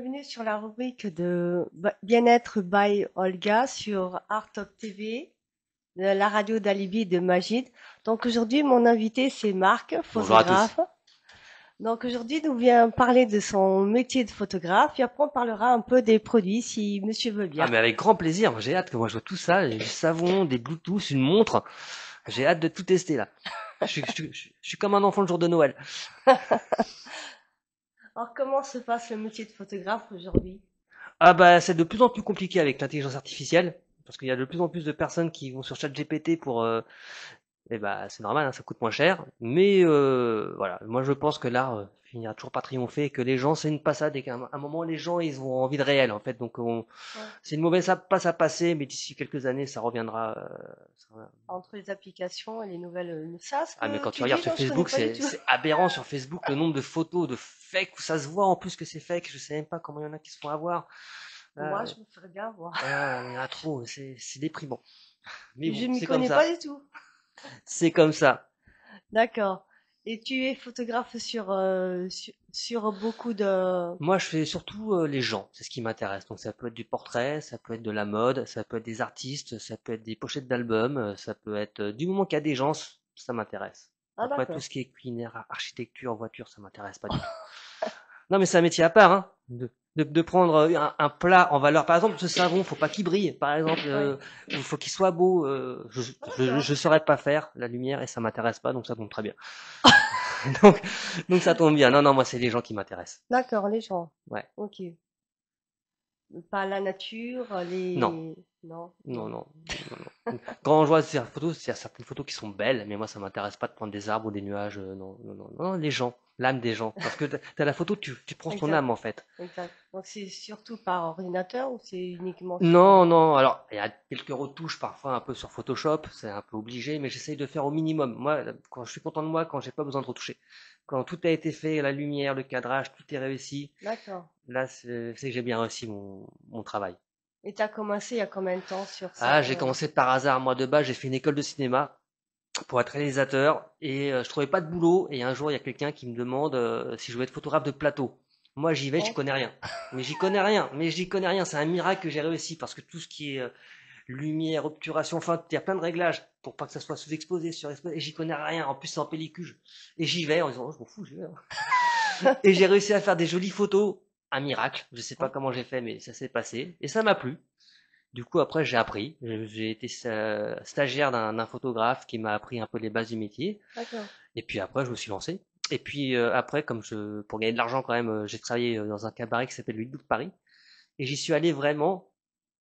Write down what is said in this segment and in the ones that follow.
bienvenue sur la rubrique de Bien-être by Olga sur Art of TV, de la radio d'Alibi de Magid. Donc aujourd'hui, mon invité c'est Marc, Bonjour à tous. photographe. Donc aujourd'hui, nous vient parler de son métier de photographe et après on parlera un peu des produits si monsieur veut Ah bien. mais avec grand plaisir, j'ai hâte que moi je vois tout ça, du savon, des Bluetooth, une montre. J'ai hâte de tout tester là. Je suis comme un enfant le jour de Noël. Alors comment se passe le métier de photographe aujourd'hui? Ah bah c'est de plus en plus compliqué avec l'intelligence artificielle, parce qu'il y a de plus en plus de personnes qui vont sur ChatGPT pour et bah c'est normal, hein, ça coûte moins cher. Mais voilà, moi je pense que l'art finira toujours par triompher et que les gens c'est une passade et qu'à un moment les gens ils ont envie de réel en fait. Donc Ouais. c'est une mauvaise passe à passer, mais d'ici quelques années ça reviendra. Entre les applications et les nouvelles, ça ce Ah mais que quand tu tu regardes dis, sur non, je connais Facebook, pas du c'est tout. c'est aberrant sur Facebook le nombre de photos de fake où ça se voit en plus que c'est fake. Je sais même pas comment il y en a qui se font avoir. Moi, Ah, je me ferais bien voir. ah, il y en a trop, c'est déprimant. Mais Je bon, m'y c'est comme connais pas ça. du tout. C'est comme ça. D'accord. Et tu es photographe sur beaucoup de... Moi, je fais surtout les gens, c'est ce qui m'intéresse. Donc ça peut être du portrait, ça peut être de la mode, ça peut être des artistes, ça peut être des pochettes d'albums, ça peut être du moment qu'il y a des gens, ça m'intéresse. Ah Après, tout d'accord. ce qui est culinaire, architecture, voiture, ça m'intéresse pas du tout. Non, mais c'est un métier à part, hein. De prendre un plat en valeur. Par exemple, ce savon, faut pas qu'il brille. Par exemple, Oui. faut qu'il soit beau. D'accord. Je saurais pas faire la lumière et ça m'intéresse pas, donc ça tombe très bien. Donc, donc ça tombe bien. Non, non, moi c'est les gens qui m'intéressent. D'accord, les gens. Ouais. Ok. Pas la nature, Non, les... Non, non, non. non, non, non. Quand je vois ces photos, il y a certaines photos qui sont belles, mais moi ça m'intéresse pas de prendre des arbres ou des nuages. Non, non, non, non, les gens, l'âme des gens. Parce que t'as la photo, tu prends ton Exact, âme en fait. exact. Donc c'est surtout par ordinateur ou c'est uniquement sur... Non, non, alors, il y a quelques retouches parfois un peu sur Photoshop, c'est un peu obligé, mais j'essaye de faire au minimum. Moi, quand je suis content de moi, quand j'ai pas besoin de retoucher. Quand tout a été fait, la lumière, le cadrage, tout est réussi, D'accord. là, c'est que j'ai bien réussi mon travail. Et t'as commencé il y a combien de temps sur Ah, cette... j'ai commencé par hasard, moi, de base, j'ai fait une école de cinéma pour être réalisateur, et je trouvais pas de boulot, et un jour, il y a quelqu'un qui me demande si je voulais être photographe de plateau. Moi, j'y vais, je Oh, connais rien. Mais j'y connais rien, c'est un miracle que j'ai réussi, parce que tout ce qui est lumière, obturation, enfin, il y a plein de réglages pour pas que ça soit sous-exposé, surexposé, et j'y connais rien. En plus, c'est en pellicule. Et j'y vais en disant, oh, je m'en fous, j'y vais, hein. Et j'ai réussi à faire des jolies photos. Un miracle. Je sais pas oh, comment j'ai fait, mais ça s'est passé. Et ça m'a plu. Du coup, après, j'ai appris. J'ai été stagiaire d'un photographe qui m'a appris un peu les bases du métier. d'accord. Et puis après, je me suis lancé. Et puis après, pour gagner de l'argent quand même, j'ai travaillé dans un cabaret qui s'appelle le Hibou de Paris. Et j'y suis allé vraiment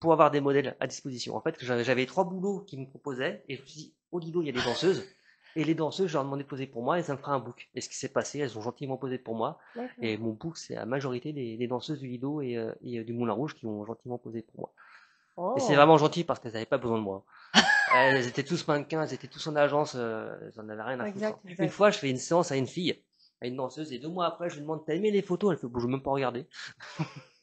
pour avoir des modèles à disposition. En fait, j'avais trois boulots qui me proposaient, et je me suis dit, au Lido, il y a des danseuses, et les danseuses, je leur ai demandé de poser pour moi, et ça me fera un book. Et ce qui s'est passé, elles ont gentiment posé pour moi, D'accord. et mon book, c'est la majorité des danseuses du Lido du Moulin Rouge qui ont gentiment posé pour moi. Et c'est Oh, vraiment gentil parce qu'elles n'avaient pas besoin de moi. Elles étaient tous mannequins, elles étaient tous en agence, elles en avaient rien à foutre. exact, Une exact. fois, je fais une séance à une fille, à une danseuse, et 2 mois après, je lui demande, t'as aimé les photos? Elle fait, bon, je veux même pas regarder.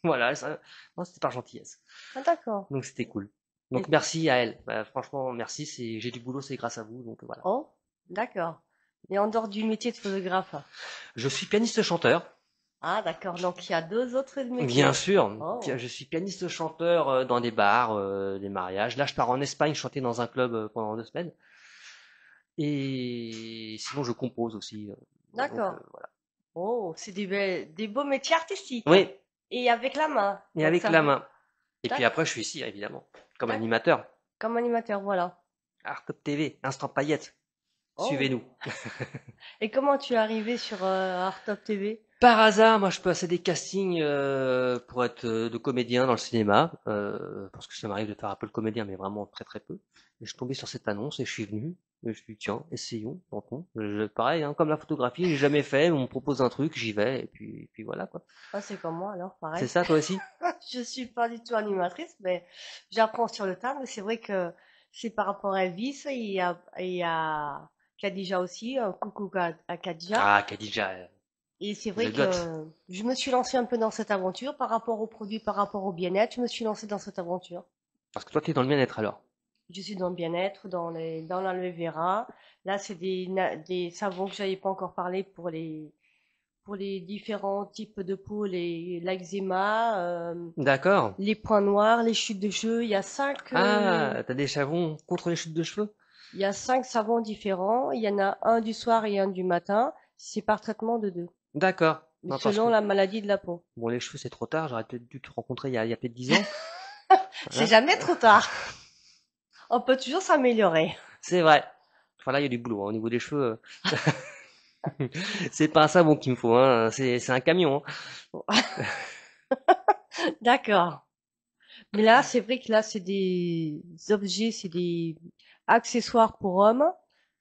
Voilà, ça, non, c'était par gentillesse. Ah d'accord. Donc c'était cool. Donc Et... merci à elle. Bah, franchement, merci. J'ai du boulot, c'est grâce à vous. Donc voilà. Oh, d'accord. Et en dehors du métier de photographe? Je suis pianiste-chanteur. Ah d'accord, donc il y a deux autres Bien métiers. sûr, Oh, je suis pianiste-chanteur dans des bars, des mariages. Là, je pars en Espagne chanter dans un club pendant 2 semaines. Et sinon, je compose aussi. Donc d'accord. voilà. Oh, c'est des beaux métiers artistiques. Oui, Et avec la main. et Donc avec ça la fait... main. Et puis D'accord, après, je suis ici, évidemment, comme d'accord. animateur. Comme animateur, voilà. Art Top TV, Instant Paillettes. Oh. Suivez-nous. Et comment tu es arrivé sur Art Top TV? Par hasard, moi, je passais des castings pour être de comédien dans le cinéma, parce que ça m'arrive de faire un peu le comédien, mais vraiment très très peu. Et je suis tombé sur cette annonce et je suis venu. Et je me suis dit, tiens, essayons, tentons. Pareil, hein, comme la photographie, j'ai jamais fait, on me propose un truc, j'y vais, et puis voilà quoi. Ah, c'est comme moi alors, C'est pareil. ça, toi aussi? Je suis pas du tout animatrice, mais j'apprends sur le tas. Mais c'est vrai que c'est par rapport à Elvis. Il y a Khadija aussi. Coucou à Khadija. Ah, Khadija, Et c'est The vrai Goth. que je me suis lancée un peu dans cette aventure par rapport aux produits, par rapport au bien-être. Je me suis lancée dans cette aventure. Parce que toi, t'es dans le bien-être alors. Je suis dans le bien-être, dans l'aloe vera. Là, c'est des savons que j'avais pas encore parlé pour les différents types de peau, l'eczéma, D'accord. les points noirs, les chutes de cheveux. Ah, t'as des savons contre les chutes de cheveux? Il y a 5 savons différents. Il y en a un du soir et un du matin. C'est par traitement de 2, D'accord. Non, parce que selon la maladie de la peau. bon, les cheveux c'est trop tard. J'aurais peut-être dû te rencontrer il y a peut-être 10 ans. C'est Hein. jamais trop tard. On peut toujours s'améliorer. C'est vrai. Enfin là, il y a du boulot hein, au niveau des cheveux. C'est pas un savon qu'il me faut, hein. C'est un camion. Hein. D'accord. Mais là, c'est vrai que là, c'est des objets, c'est des accessoires pour hommes.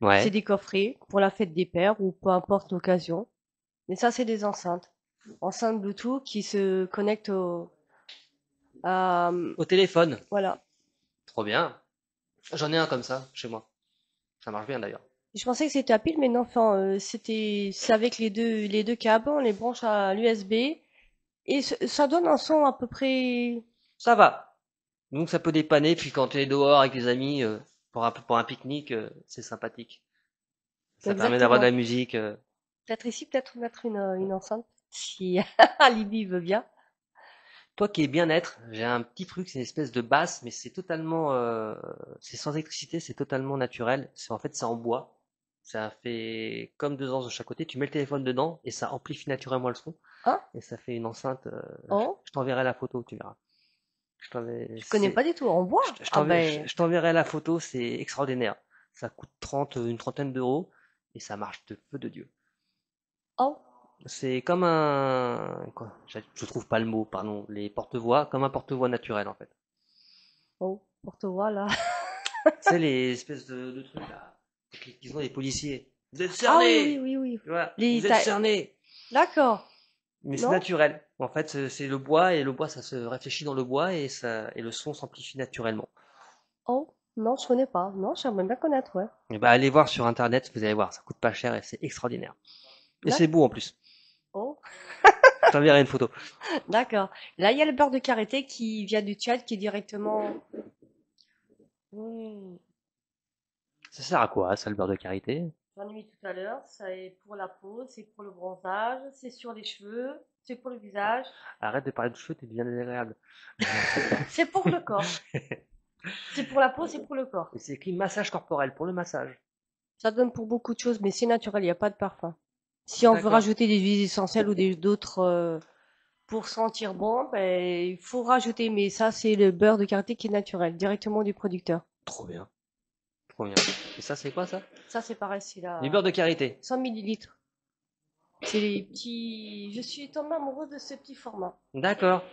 C'est Ouais. des coffrets pour la fête des pères ou peu importe l'occasion. Mais ça, c'est des enceintes. Enceintes Bluetooth qui se connectent à, Au téléphone. voilà. Trop bien. J'en ai un comme ça chez moi. Ça marche bien d'ailleurs. Je pensais que c'était à pile, mais non, enfin, c'est avec les deux câbles, on les branche à l'USB et ça donne un son à peu près. Ça va. Donc ça peut dépanner. Puis quand tu es dehors avec les amis pour un pique-nique, c'est sympathique. Ça permet d'avoir de la Exactement. musique. Peut-être ici, peut-être mettre une enceinte, si Libye veut bien. Toi qui es bien-être, j'ai un petit truc, c'est une espèce de basse, mais c'est totalement, c'est sans électricité, c'est totalement naturel. C'est en bois. Ça fait comme deux anses de chaque côté. Tu mets le téléphone dedans et ça amplifie naturellement le son. Hein? Et ça fait une enceinte. Oh, Je t'enverrai la photo, tu verras. Je t'enverrai, je connais pas du tout. En bois? Ah ben, je t'enverrai la photo, c'est extraordinaire. Ça coûte une trentaine d'euros et ça marche de feu de Dieu. oh, C'est comme quoi, je trouve pas le mot, pardon, les porte-voix, comme un porte-voix naturel en fait. oh, porte-voix là. Tu sais, les espèces de trucs là, qu'ils ont les policiers. Vous êtes Ah oui, oui, cernés! oui, oui. Tu vois, Les, vous êtes cernés! d'accord. Mais c'est Non? naturel. En fait, c'est le bois et le bois ça se réfléchit dans le bois et le son s'amplifie naturellement. Oh, non, je connais pas. Non, j'aimerais bien connaître, ouais. Et bah allez voir sur internet, vous allez voir, ça coûte pas cher et c'est extraordinaire. Et c'est D'ac- beau en plus. Oh, Je t'enverrai une photo. d'accord. Là, il y a le beurre de karité qui vient du Tchad, qui est directement. Hmm, Ça sert à quoi ça le beurre de karité? j'en ai mis tout à l'heure. C'est pour la peau, c'est pour le bronzage, c'est sur les cheveux, c'est pour le visage, Arrête de parler de cheveux, t'es bien désagréable. c'est pour le corps. C'est pour la peau, c'est pour le corps. Et c'est écrit massage corporel pour le massage. Ça donne pour beaucoup de choses, mais c'est naturel, il n'y a pas de parfum. Si on veut D'accord. rajouter des huiles essentielles ou d'autres pour sentir bon, ben, il faut rajouter. Mais ça, c'est le beurre de karité qui est naturel, directement du producteur. Trop bien. Trop bien. Et ça, c'est quoi ça? Ça, c'est pareil, c'est Du la beurre de karité. 100 millilitres. C'est les petits. Je suis tombée amoureuse de ce petit format. D'accord.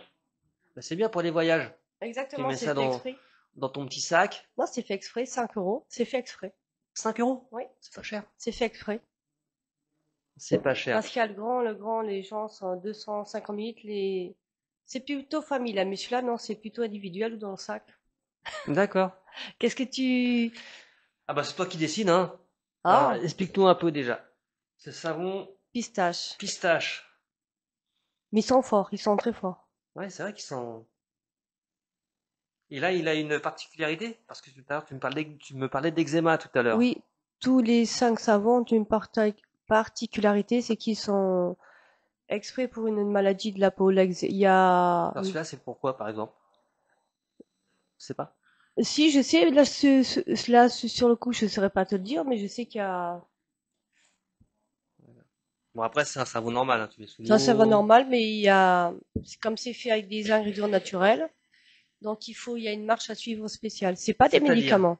Bah, c'est bien pour les voyages. Tu Exactement, mets c'est ça fait exprès. dans ton petit sac. Non, c'est fait exprès, 5 euros. C'est fait exprès. 5 euros. Oui, C'est pas cher. c'est fait exprès. C'est pas cher. Parce qu'il y a le grand, les gens sont 250 millilitres. C'est plutôt familial, mais celui-là, non, c'est plutôt individuel ou dans le sac. D'accord. Qu'est-ce que tu. Ah bah c'est toi qui décides, hein. Alors, Ah, explique-nous un peu déjà. Ce savon pistache. pistache. Mais ils sont forts, ils sont très forts. Ouais, c'est vrai qu'ils sont. Et là, il a une particularité parce que tout à l'heure, tu me parlais d'eczéma tout à l'heure. Oui, tous les 5 savons ont une particularité, c'est qu'ils sont exprès pour une maladie de la peau. Il y a. Alors celui-là, c'est pourquoi, par exemple? Je sais pas. Si, je sais, là, là, sur le coup, je ne saurais pas te le dire, mais je sais qu'il y a. Bon, après, c'est un savon normal, hein. Tu mets sous C'est un savon l'eau. normal, mais il y a. Comme c'est fait avec des ingrédients naturels, donc il y a une marche à suivre spéciale. C'est pas des C'est-à-dire. médicaments.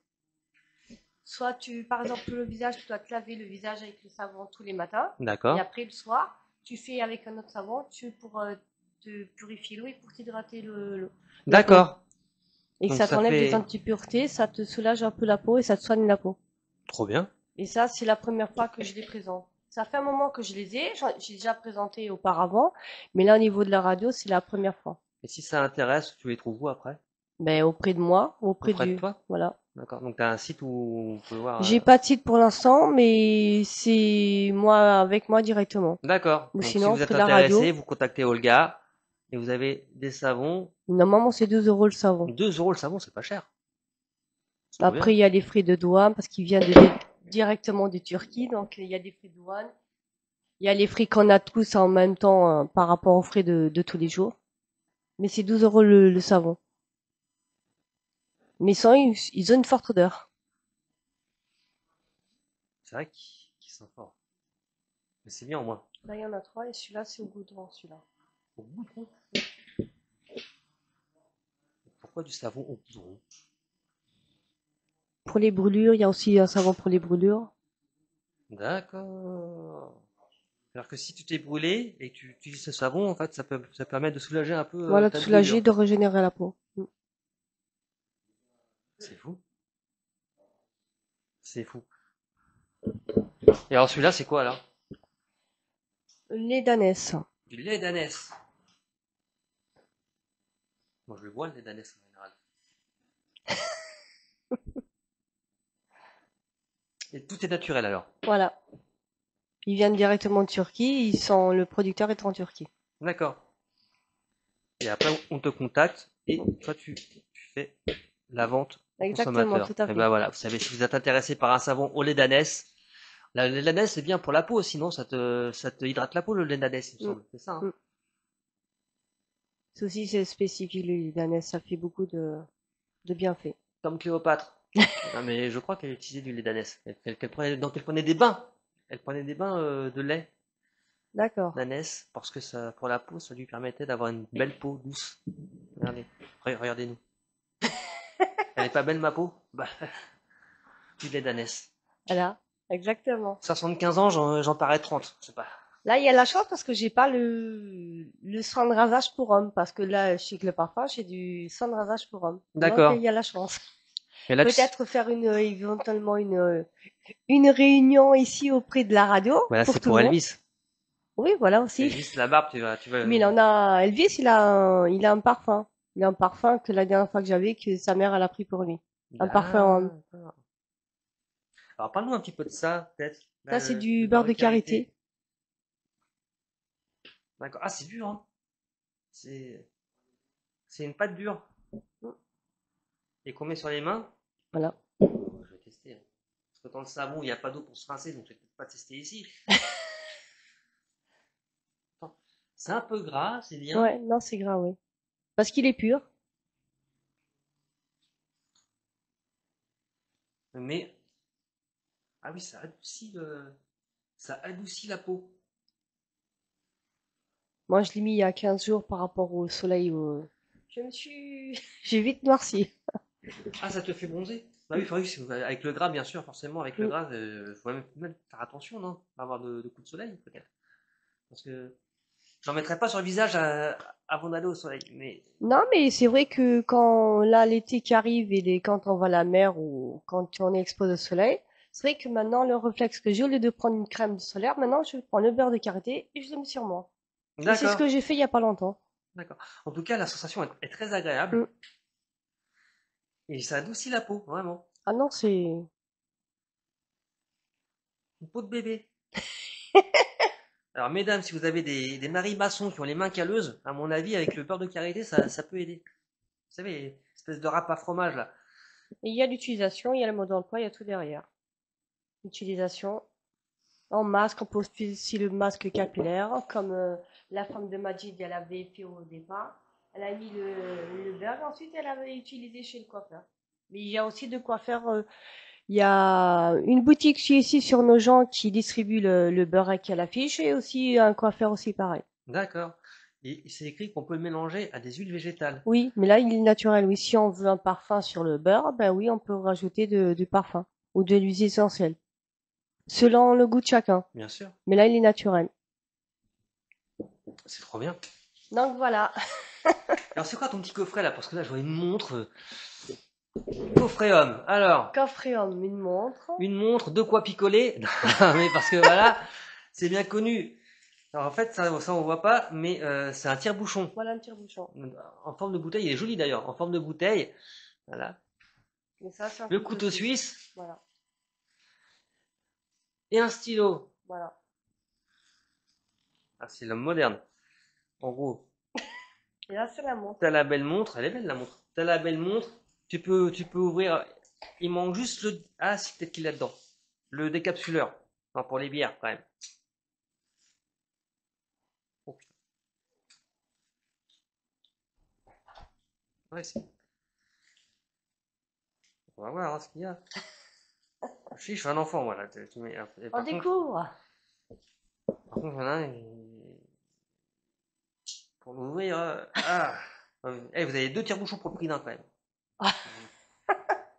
Soit par exemple, le visage, tu dois te laver le visage avec le savon tous les matins, et D'accord. après le soir, tu fais avec un autre savon, pour te purifier l'eau et pour t'hydrater la peau. D'accord. Et que Donc ça ça t'enlève des fait antipuretés, ça te soulage un peu la peau et ça te soigne la peau. trop bien. Et ça, c'est la première fois que je les présente. Ça fait un moment que je les ai, j'ai déjà présenté auparavant, mais là au niveau de la radio, c'est la première fois. Et si ça intéresse, tu les trouves où après? Mais auprès de moi, Auprès de toi? voilà. D'accord. Donc t'as un site où on peut voir. J'ai pas de site pour l'instant, mais c'est moi avec moi directement. D'accord. Ou Donc si sinon vous auprès êtes de la radio. intéressé, vous contactez Olga et vous avez des savons. Normalement, c'est 2 euros le savon. 2 euros le savon, c'est pas cher. C'est trop Après, bien. il y a les frais de douane parce qu'ils viennent directement de Turquie, donc il y a des frais de douane. Il y a les frais qu'on a tous en même temps par rapport aux frais de tous les jours. Mais c'est 12 € le savon. Mais sans, ils ont une forte odeur. C'est vrai qu'ils sont forts. Mais c'est bien au moins. Là, il y en a 3 et celui-là, c'est au goudron, celui-là. Au goudron. Pourquoi du savon au goudron? Pour les brûlures, il y a aussi un savon pour les brûlures. D'accord. Alors que si tu t'es brûlé et que tu utilises ce savon, en fait, ça permet de soulager un peu Voilà, de ta soulager, brûlure. de régénérer la peau. C'est fou. C'est fou. Et alors celui-là, c'est quoi là? Lait d'ânesse. Du lait d'ânesse. Moi, je le bois, le lait d'ânesse en général. Et tout est naturel alors. Voilà. Ils viennent directement de Turquie. Le producteur est en Turquie. D'accord. Et après, on te contacte et toi, tu fais la vente au Exactement, consommateur. tout à Et fait. ben voilà, vous savez, si vous êtes intéressé par un savon au lait d'ânesse, le lait d'ânesse, c'est bien pour la peau, sinon ça te hydrate la peau, le lait d'ânesse, il me Mm, semble. C'est ça, hein? mm. Ceci, c'est spécifique, le lait d'ânesse. Ça fait beaucoup de bienfaits. Comme Cléopâtre. Non, mais je crois qu'elle utilisait du lait d'ânesse. Donc elle prenait des bains. Elle prenait des bains de lait D'accord. d'ânesse parce que ça, pour la peau, ça lui permettait d'avoir une belle peau douce. Regardez, regardez-nous. Elle n'est pas belle ma peau? Bah, du lait d'ânesse. Voilà. Exactement. 75 ans, j'en parais 30. Je sais pas. Là, il y a la chance parce que j'ai pas le soin de rasage pour homme. Parce que là, chez le parfum, j'ai du soin de rasage pour homme. Donc, il D'accord. y a la chance. Et là, Peut-être faire éventuellement une réunion ici auprès de la radio voilà, pour c'est tout le pour monde. Elvis. Oui, voilà aussi. Elvis, la barbe, tu vas. Mais il en a, Elvis, il a un parfum. Il a un parfum que la dernière fois que j'avais, que sa mère, elle a pris pour lui. Un parfum homme. D'accord. Alors, parle-nous un petit peu de ça, peut-être. Ça, Là, c'est le du beurre beurre de de karité. karité. D'accord. Ah, c'est dur, hein. C'est, c'est une pâte dure. Et qu'on met sur les mains. Voilà. Je vais tester, hein. Parce que dans le savon, il n'y a pas d'eau pour se rincer, donc je vais peut-être pas tester ici. Attends. C'est un peu gras, c'est bien. Ouais, non, c'est gras, oui. Parce qu'il est pur. Mais, ah oui, ça adoucit la peau. Moi, je l'ai mis il y a 15 jours par rapport au soleil. J'ai vite noirci. Ah, ça te fait bronzer? Bah oui, il faudrait avec le gras, bien sûr, forcément, avec le Mm. gras, faut même faire attention, non? Pas avoir de coups de soleil, peut-être. Parce que j'en mettrais pas sur le visage avant d'aller au soleil. Mais Non, mais c'est vrai que quand là l'été qui arrive quand on va à la mer ou quand on est exposé au soleil, c'est vrai que maintenant le réflexe que j'ai, au lieu de prendre une crème solaire, maintenant je prends le beurre de karité et je le mets sur moi. Et c'est ce d'accord, que j'ai fait il y a pas longtemps. d'accord. En tout cas, la sensation est très agréable Mm. et ça adoucit la peau, vraiment. Ah non, c'est... Une peau de bébé. Alors, mesdames, si vous avez des maris maçons qui ont les mains calleuses, à mon avis, avec le beurre de karité, ça peut aider. Vous savez, espèce de râpe à fromage là. Et il y a l'utilisation, il y a le mode d'emploi, il y a tout derrière. Utilisation en masque, on peut aussi le masque capillaire, comme la femme de Majid, elle avait fait au départ. Elle a mis le beurre, ensuite elle avait utilisé chez le coiffeur. Mais il y a aussi de quoi faire. Il y a une boutique ici sur nos gens qui distribue le beurre avec à l'affiche et aussi un coiffeur aussi pareil. D'accord. Et c'est écrit qu'on peut le mélanger à des huiles végétales. Oui, mais là il est naturel. Oui, si on veut un parfum sur le beurre, ben oui, on peut rajouter du parfum ou de l'huile essentielle, selon le goût de chacun. Bien sûr. Mais là il est naturel. C'est trop bien. Donc voilà, Alors, c'est quoi ton petit coffret là? Parce que là, je vois une montre. Coffret homme. Alors, coffret homme, une montre. une montre, de quoi picoler. Non, mais parce que voilà, c'est bien connu. Alors en fait, ça on voit pas, mais c'est un tire-bouchon. Voilà un tire-bouchon. En forme de bouteille, il est joli d'ailleurs, en forme de bouteille. Voilà. Mais ça, c'est un Le couteau couteau suisse. suisse Voilà, et un stylo. voilà. Ah, c'est l'homme moderne. En gros, Et là, c'est la montre. t'as la belle montre, elle est belle la montre. T'as la belle montre, tu peux ouvrir. Il manque juste ah si peut-être qu'il est là-dedans. Le décapsuleur. Non, pour les bières quand même. Ouais, on va voir hein, ce qu'il y a. Je suis un enfant, voilà. On Par contre, découvre. il y en a un, pour l'ouvrir. Ah! Eh, vous avez 2 tire-bouchons pour le prix d'un quand même.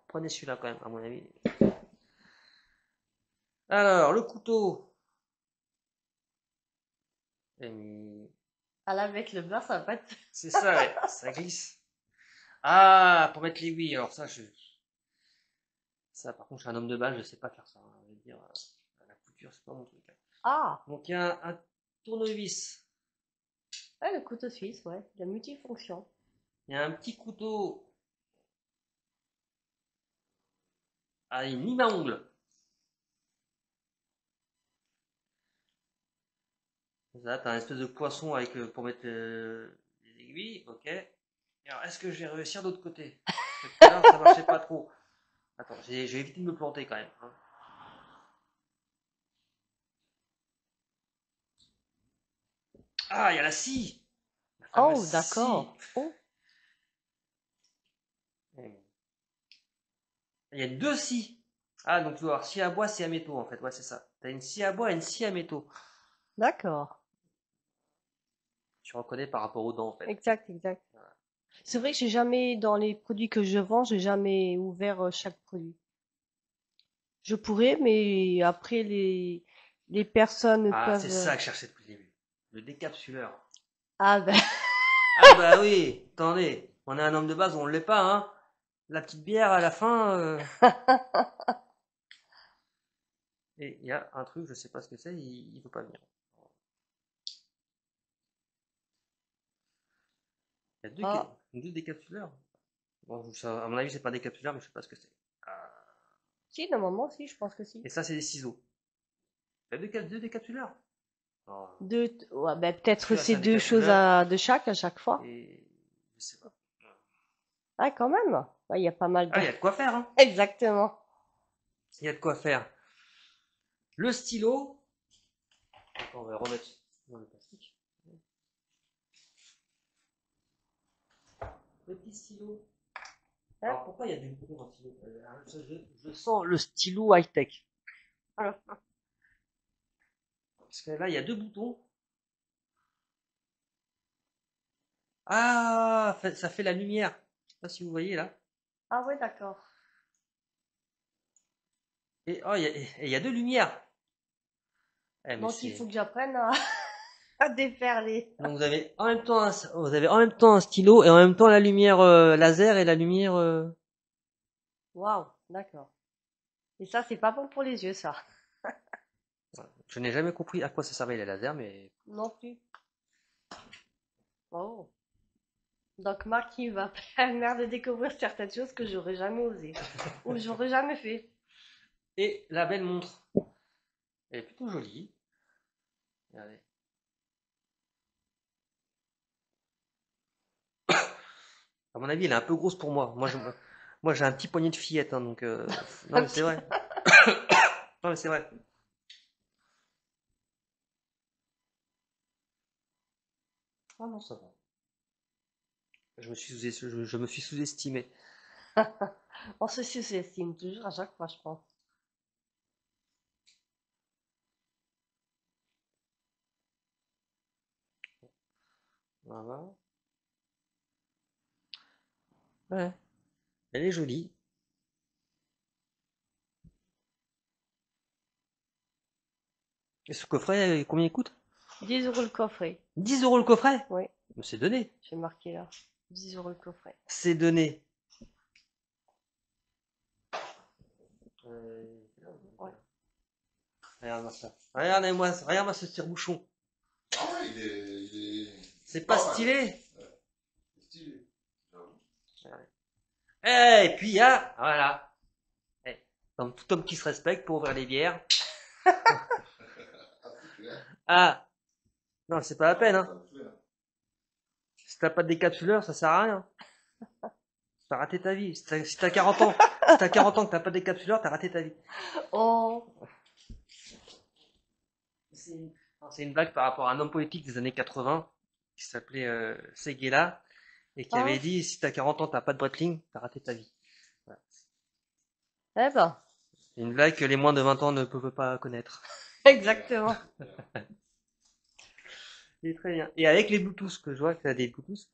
Prenez celui-là quand même, à mon avis. Alors, le couteau. À la avec le beurre, ça va pas être... C'est ça, ouais, ça glisse. Ah, pour mettre l'aiguille. Alors ça, par contre, je suis un homme de balle, je sais pas faire ça. Hein, je veux dire, la couture, c'est pas mon truc. Hein. Ah, Donc il y a un tournevis. ouais, le couteau suisse, ouais. Il a multifonction. Il y a un petit couteau à une lime à ongles. Ça, t'as un espèce de poisson avec pour mettre les aiguilles. Ok. Alors, est-ce que je vais réussir de l'autre côté? Parce que tout à l'heure, ça marchait pas trop. Attends, j'ai évité de me planter quand même. Hein. Ah, il y a la scie. La fameuse Oh, scie. d'accord. Oh, Il y a 2 scies. Ah, donc tu dois avoir scie à bois, scie à métaux en fait. Ouais, c'est ça. T'as une scie à bois et une scie à métaux. d'accord. Tu reconnais par rapport aux dents en fait. Exact, exact. C'est vrai que j'ai jamais, dans les produits que je vends, j'ai jamais ouvert chaque produit. Je pourrais, mais après, les personnes Ah, c'est peuvent... ça que je cherchais depuis le début. Le décapsuleur. Ah ben, Ah bah oui, attendez. On est un homme de base, on l'est pas, hein. La petite bière à la fin. Et il y a un truc, je sais pas ce que c'est, il veut pas venir. Il y a ah, deux décapsuleurs. Bon, ça, à mon avis, c'est pas un décapsuleur, mais je sais pas ce que c'est. Ah. si, normalement, si, je pense que si. Et ça, c'est des ciseaux. Il y a deux décapsuleurs. Oh, Deux, ouais, ben, peut-être celui-là, c'est c'est un deux choses décapsuleur. de chaque fois. Et je sais pas. Ah, quand même. Ouais, il y a pas mal de... Ah, il y a de quoi faire, hein. Exactement. Il y a de quoi faire. Le stylo. Attends, on va le remettre dans le plastique. Le petit stylo. Hein. Alors pourquoi il y a des boutons dans le stylo je sens le stylo high-tech. Alors, Parce que là, il y a 2 boutons. Ah, ça fait la lumière. Je sais pas si vous voyez là. ah ouais, d'accord. Et oh, il y a 2 lumières. Eh, mais Donc, il faut c'est. que j'apprenne à, à défaire les... Donc vous avez en même temps un stylo et en même temps la lumière laser et la lumière. Waouh, d'accord. Et ça, c'est pas bon pour les yeux, ça. Je n'ai jamais compris à quoi ça servait les lasers, mais Non plus. Oh. Donc, Marc, il va permettre de découvrir certaines choses que j'aurais jamais osé. Ou j'aurais jamais fait. et la belle montre. Elle est plutôt jolie. Regardez. À mon avis, elle est un peu grosse pour moi. Moi, j'ai un petit poignet de fillette, hein, donc. Non, Un mais c'est petit... vrai. Non, mais c'est vrai. Ah non, ça va. Je me suis sous-estimé. On se sous-estime toujours à chaque fois, je pense. Voilà. Ouais. Elle est jolie. Et ce coffret, combien il coûte? 10 € le coffret. 10 € le coffret? Oui, Mais c'est donné. j'ai marqué là. 10 € le coffret. C'est donné. Ouais. Regarde-moi ça. Regarde-moi ce tire-bouchon. Ah ouais, C'est pas mal. stylé? Ouais, c'est stylé. Eh, et puis il y a, voilà. Eh, comme tout homme qui se respecte pour ouvrir les bières. Ah, c'est clair. Ah, non, c'est pas la peine, hein. Ça me fait, hein. Si t'as pas de décapsuleur, ça sert à rien. T'as raté ta vie. Si t'as 40 ans, si t'as 40 ans que t'as pas de décapsuleur, t'as raté ta vie. Oh, C'est une blague par rapport à un homme politique des années 80 qui s'appelait Seguela et qui Ah. avait dit si t'as 40 ans, t'as pas de Breitling, t'as raté ta vie. Voilà. Eh ben, Une blague que les moins de 20 ans ne peuvent pas connaître. exactement. C'est très bien. Et avec les Bluetooth, que je vois que t'as des Bluetooth.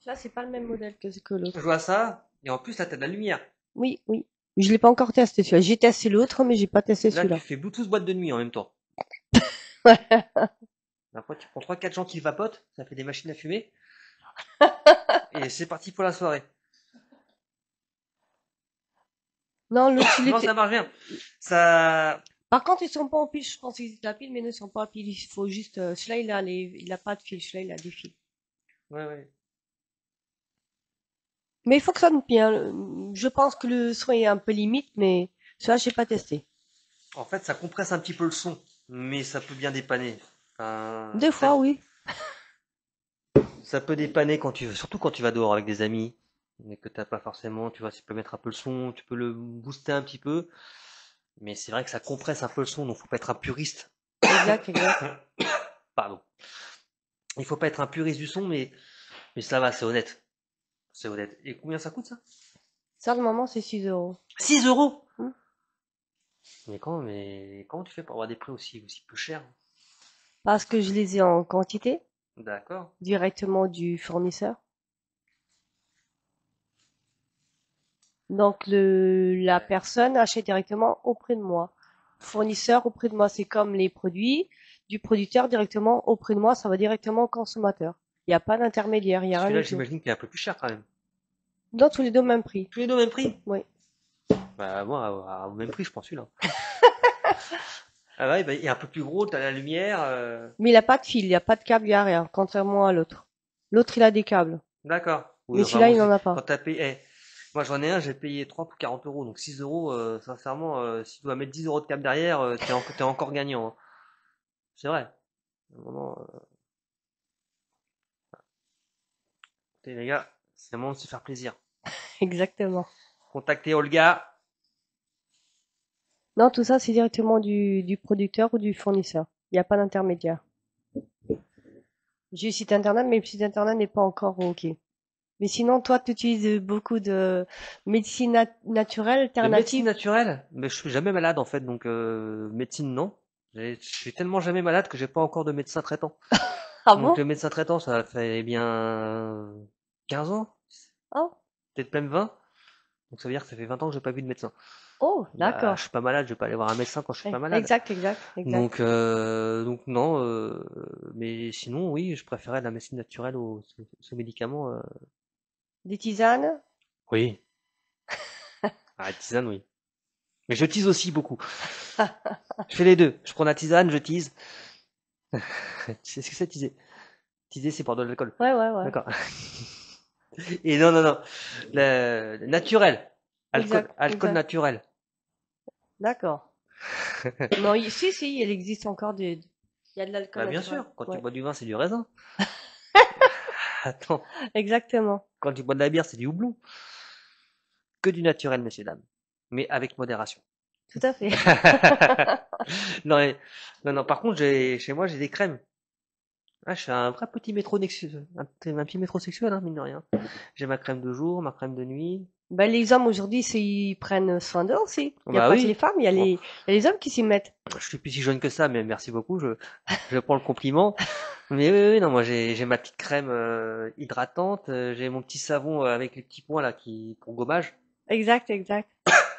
Ça, c'est pas le même modèle que l'autre. Je vois ça, et en plus là t'as de la lumière. Oui, oui. Je l'ai pas encore testé celui-là. J'ai testé l'autre, mais j'ai pas testé Là tu celui-là. fais Bluetooth boîte de nuit en même temps. Après tu prends 3-4 gens qui vapotent, ça fait des machines à fumer. Et c'est parti pour la soirée. Non, l'autre, il Non, était... ça marche bien. Ça, Par contre, ils sont pas en pile. Je pense qu'ils étaient à pile, mais ils ne sont pas en pile. Il faut juste... celui-là, il a pas de fil. Celui-là, il a des fils. ouais, ouais. Mais il fonctionne bien. Je pense que le son est un peu limite, mais celui-là, j'ai pas testé. En fait, ça compresse un petit peu le son, mais ça peut bien dépanner. Enfin, Deux fois, oui. ça peut dépanner quand surtout quand tu vas dehors avec des amis, mais que t'as pas forcément, tu vois, tu peux mettre un peu le son, tu peux le booster un petit peu, mais c'est vrai que ça compresse un peu le son, donc faut pas être un puriste. Exact, exact. Pardon. Il faut pas être un puriste du son, mais ça va, c'est honnête. C'est honnête. Et combien ça coûte ça? Ça, le moment, c'est 6 euros. 6 euros! Hmm. Mais comment tu fais pour avoir des prix aussi peu chers? Parce que je les ai en quantité, D'accord. directement du fournisseur. Donc, la personne achète directement auprès de moi. Fournisseur auprès de moi, c'est comme les produits du producteur directement auprès de moi, ça va directement au consommateur. Il n'y a pas d'intermédiaire, il n'y a rien Celui-là, du tout. j'imagine qu'il est un peu plus cher quand même. Dans tous les deux, même prix. Tous les deux au même prix? Oui. Bah, moi, au même prix, je pense celui-là. Ah ouais, bah, il est un peu plus gros, t'as la lumière. Mais il n'a pas de fil, il n'y a pas de câble, il n'y a rien, contrairement à l'autre. L'autre, il a des câbles. D'accord. Oui, Mais enfin celui-là, bon, il n'en a quand pas. t'as payé, moi j'en ai un, j'ai payé 30 ou 40 euros, donc 6 euros, sincèrement, si tu dois mettre 10 euros de câble derrière, t'es encore gagnant, hein. C'est vrai. Vraiment, écoutez, les gars, c'est le moment de se faire plaisir. Exactement. Contactez Olga. Non, tout ça, c'est directement du producteur ou du fournisseur. Il n'y a pas d'intermédiaire. J'ai le site internet, mais le site internet n'est pas encore OK. Mais sinon, toi, tu utilises beaucoup de médecine naturelle, De médecine alternative. naturelle, mais je suis jamais malade en fait, donc médecine non. Je suis tellement jamais malade que j'ai pas encore de médecin traitant. Ah Donc bon? le médecin traitant, ça fait bien 15 ans, Oh, peut-être même 20. Donc ça veut dire que ça fait 20 ans que j'ai pas vu de médecin. oh, Bah, je d'accord. suis pas malade, je vais pas aller voir un médecin quand je suis pas malade. Exact, exact, exact. Donc non, mais sinon oui, je préférais la médecine naturelle aux médicaments. Des tisanes? Oui. Ah, la tisane, oui. Mais je tease aussi beaucoup. Je fais les deux. Je prends la tisane, je tease. Tu sais ce que c'est teaser? Teaser, c'est pour de l'alcool. Ouais, ouais, ouais. D'accord. Et non, non, non. Le naturel. Exact, Alcool exact. naturel. D'accord. Non, si, si, il existe encore il y a de l'alcool Bah, bien naturel. sûr. Quand tu Ouais. bois du vin, c'est du raisin. Attends. Exactement. Quand tu bois de la bière, c'est du houblon. Que du naturel, messieurs, dames. Mais avec modération. Tout à fait. Non, non, non. Par contre, chez moi, j'ai des crèmes. Ah, je suis un vrai petit un petit métrosexuel, hein, mine de rien. J'ai ma crème de jour, ma crème de nuit. Ben, les hommes aujourd'hui, ils prennent soin d'eux aussi. Il n'y a Bah pas que les oui. femmes, Bon, il y a les hommes qui s'y mettent. je suis plus si jeune que ça, mais merci beaucoup. Je prends le compliment. Mais oui, oui, non, moi j'ai ma petite crème hydratante. J'ai mon petit savon avec les petits points là pour gommage. Exact, exact.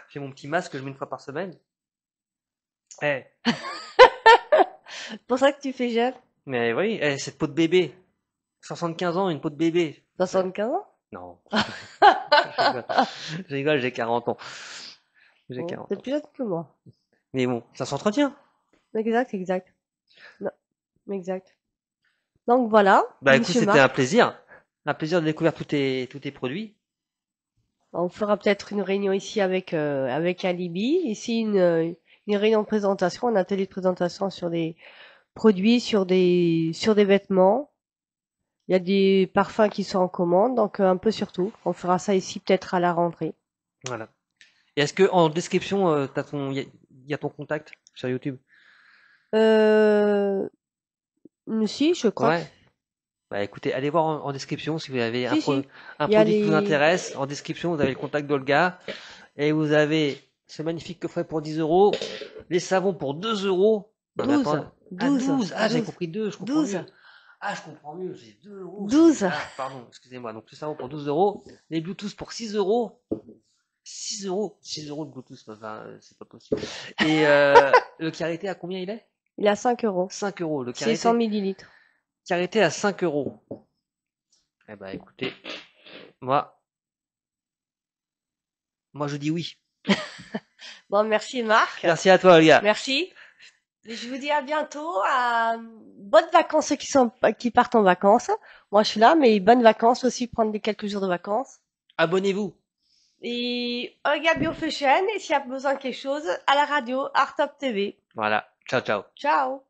J'ai mon petit masque que je mets une fois par semaine. Eh, C'est pour ça que tu fais jeune. mais oui, cette peau de bébé. 75 ans, une peau de bébé. 75 ans? Non. Je rigole, j'ai 40 ans. J'ai Bon, 40 t'es ans. plus jeune que moi. Mais bon, ça s'entretient. Exact, exact. Non, exact. Donc voilà, Bah écoute, Monsieur c'était un Marc. plaisir. Un plaisir de découvrir tous tes produits. On fera peut-être une réunion ici avec Alibi. Ici, une réunion de présentation, un atelier de présentation sur des produits, sur des vêtements. Il y a des parfums qui sont en commande, donc un peu sur tout. On fera ça ici peut-être à la rentrée. Voilà. Et est-ce que en description, il y a ton contact sur YouTube? Euh, Si, je crois. Ouais. Bah écoutez, allez voir en description si vous avez Si, si. un Il y a produit qui vous les- intéresse. En description, vous avez le contact d'Olga. Et vous avez ce magnifique coffret pour 10 euros. Les savons pour 2 euros. Non, mais 12. attends. Ah, 12. 12. Ah, j'avais 12. compris 2. Je comprends 12. mieux. Ah, je comprends mieux. J'ai 2 euros. 12. Ah, pardon, excusez-moi. Donc, le savon pour 12 euros. Les Bluetooth pour 6 euros. 6 euros. 6 euros de Bluetooth. Enfin, c'est pas possible. Et, le Carité, à combien il est? Il a 5 euros. 5 euros. Le C'est 100 millilitres. Carité à 5 euros. Eh ben, écoutez. Moi, je dis oui. Bon, merci Marc. Merci à toi, Olga. Merci. Je vous dis à bientôt. Bonnes vacances ceux qui partent en vacances. Moi, je suis là, mais bonnes vacances aussi, prendre quelques jours de vacances. Abonnez-vous. Et Olga Biofashion, et s'il y a besoin de quelque chose, à la radio, Art Top TV. Voilà. Ciao, ciao. Ciao.